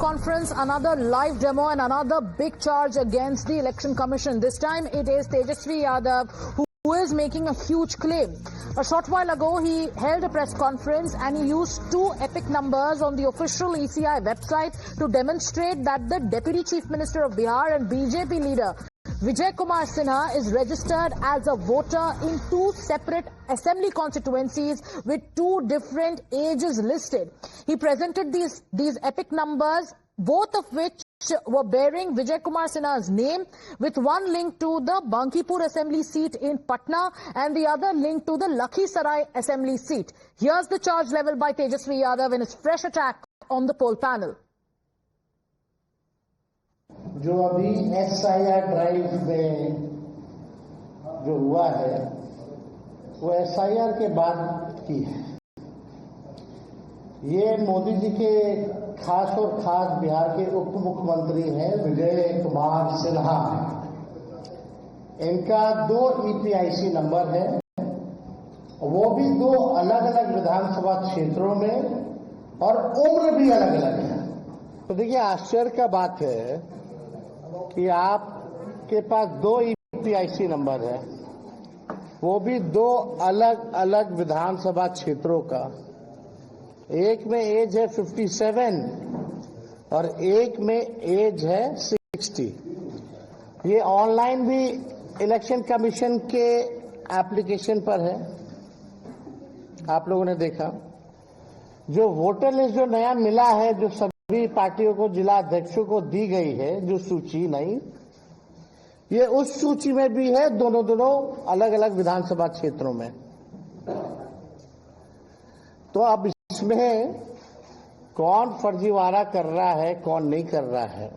conference, another live demo and another big charge against the Election Commission. This time it is Tejasvi Yadav who is making a huge claim. A short while ago, he held a press conference and he used two epic numbers on the official ECI website to demonstrate that the Deputy Chief Minister of Bihar and BJP leader Vijay Kumar Sinha is registered as a voter in two separate assembly constituencies with two different ages listed. He presented these epic numbers, both of which were bearing Vijay Kumar Sinha's name, with one link to the Bankipur assembly seat in Patna and the other link to the Lakhisarai assembly seat. Here's the charge leveled by Tejasvi Yadav in his fresh attack on the poll panel. जो अभी SIR drive में जो हुआ है वो SIR के बाद की है। ये मोदी जी के खास और खास बिहार के उप मुख्यमंत्री हैं विजय कुमार सिन्हा। इनका 2 EPIC नंबर है, वो भी 2 अलग अलग विधानसभा क्षेत्रों में, और उम्र भी अलग अलग है। तो देखिए, आश्चर्य का बात है कि आपके पास 2 EPIC नंबर है, वो भी 2 अलग अलग विधानसभा क्षेत्रों का। एक में एज है 57 और एक में एज है 60। ये ऑनलाइन भी इलेक्शन कमीशन के एप्लीकेशन पर है, आप लोगों ने देखा। जो वोटर लिस्ट जो नया मिला है, जो सभी पार्टियों को, जिला अध्यक्षों को दी गई है, जो सूची नहीं, ये उस सूची में भी है, दोनों अलग अलग विधानसभा क्षेत्रों में। तो अब इसमें कौन फर्जीवाड़ा कर रहा है, कौन नहीं कर रहा है,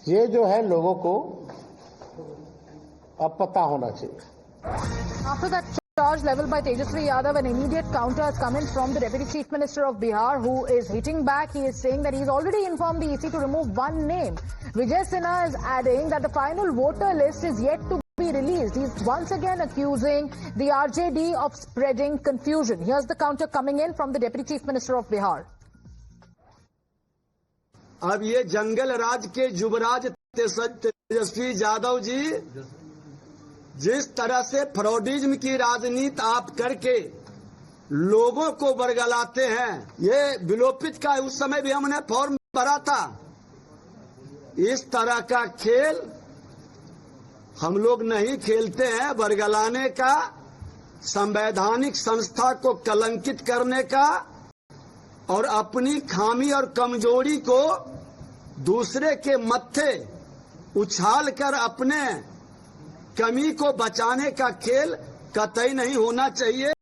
ये जो है लोगों को अब पता होना चाहिए। Charge leveled by Tejasvi Yadav, an immediate counter has come in from the Deputy Chief Minister of Bihar, who is hitting back. He is saying that he's already informed the EC to remove one name. Vijay Sinha is adding that the final voter list is yet to be released. He's once again accusing the RJD of spreading confusion. Here's the counter coming in from the Deputy Chief Minister of Bihar. अब ये जंगल राज के युवराज तेजस्वी यादव जी जिस तरह से फ्रॉडिज्म की राजनीति आप करके लोगों को बरगलाते हैं, ये विलोपित का उस समय भी हमने फॉर्म भरा था। इस तरह का खेल हम लोग नहीं खेलते हैं। बरगलाने का, संवैधानिक संस्था को कलंकित करने का और अपनी खामी और कमजोरी को दूसरे के मत्थे उछाल कर अपने कमी को बचाने का खेल कतई नहीं होना चाहिए।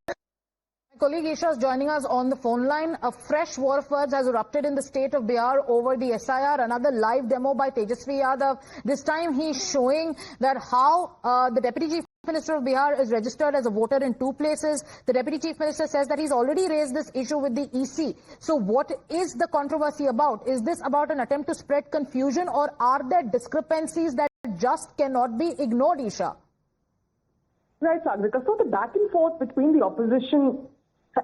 My colleague Isha is joining us on the phone line. A fresh war of words has erupted in the state of Bihar over the SIR. Another live demo by Tejasvi Yadav. This time he's showing that how the Deputy Chief Minister of Bihar is registered as a voter in 2 places. The Deputy Chief Minister says that he's already raised this issue with the EC. So what is the controversy about? Is this about an attempt to spread confusion, or are there discrepancies that just cannot be ignored, Isha? Right, Sagrika. So the back and forth between the opposition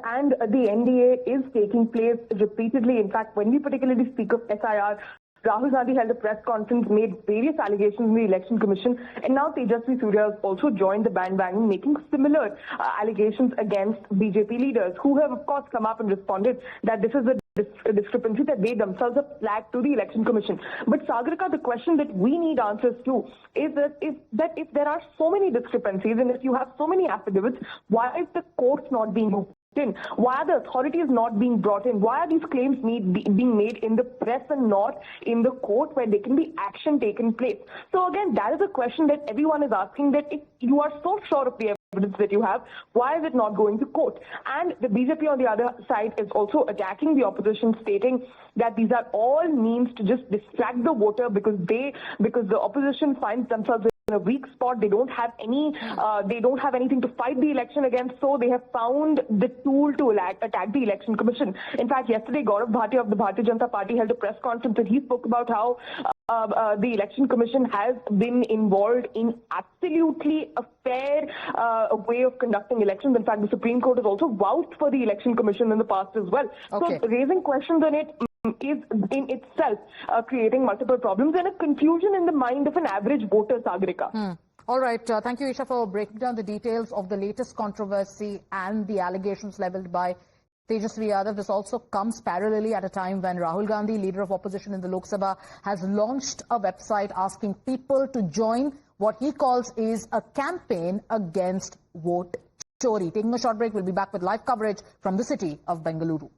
and the NDA is taking place repeatedly. In fact, when we particularly speak of SIR, Rahul Gandhi held a press conference, made various allegations in the Election Commission, and now Tejasvi Surya has also joined the bandwagon, making similar allegations against BJP leaders, who have, of course, come up and responded that this is a discrepancy that they themselves have flagged to the Election Commission. But Sagarika, the question that we need answers to is that if there are so many discrepancies and if you have so many affidavits, why is the court not being moved in? Why are the authorities not being brought in? Why are these claims being made in the press and not in the court, where there can be action taken place? So again, that is a question that everyone is asking, that if you are so sure of the evidence that you have, why is it not going to court? And the BJP on the other side is also attacking the opposition, stating that these are all means to just distract the voter because the opposition finds themselves in a weak spot. They don't have anything to fight the election against, so they have found the tool to attack the Election Commission. In fact, yesterday Gaurav Bhatia of the Bharatiya Janata Party held a press conference and he spoke about how the Election Commission has been involved in absolutely a fair way of conducting elections. In fact, the Supreme Court has also vouched for the Election Commission in the past as well. Okay. So raising questions on it is in itself creating multiple problems and a confusion in the mind of an average voter, Sagrika. All right. Thank you, Isha, for breaking down the details of the latest controversy and the allegations leveled by Tejasvi Yadav. This also comes parallelly at a time when Rahul Gandhi, leader of opposition in the Lok Sabha, has launched a website asking people to join what he calls is a campaign against vote chori. Taking a short break, we'll be back with live coverage from the city of Bengaluru.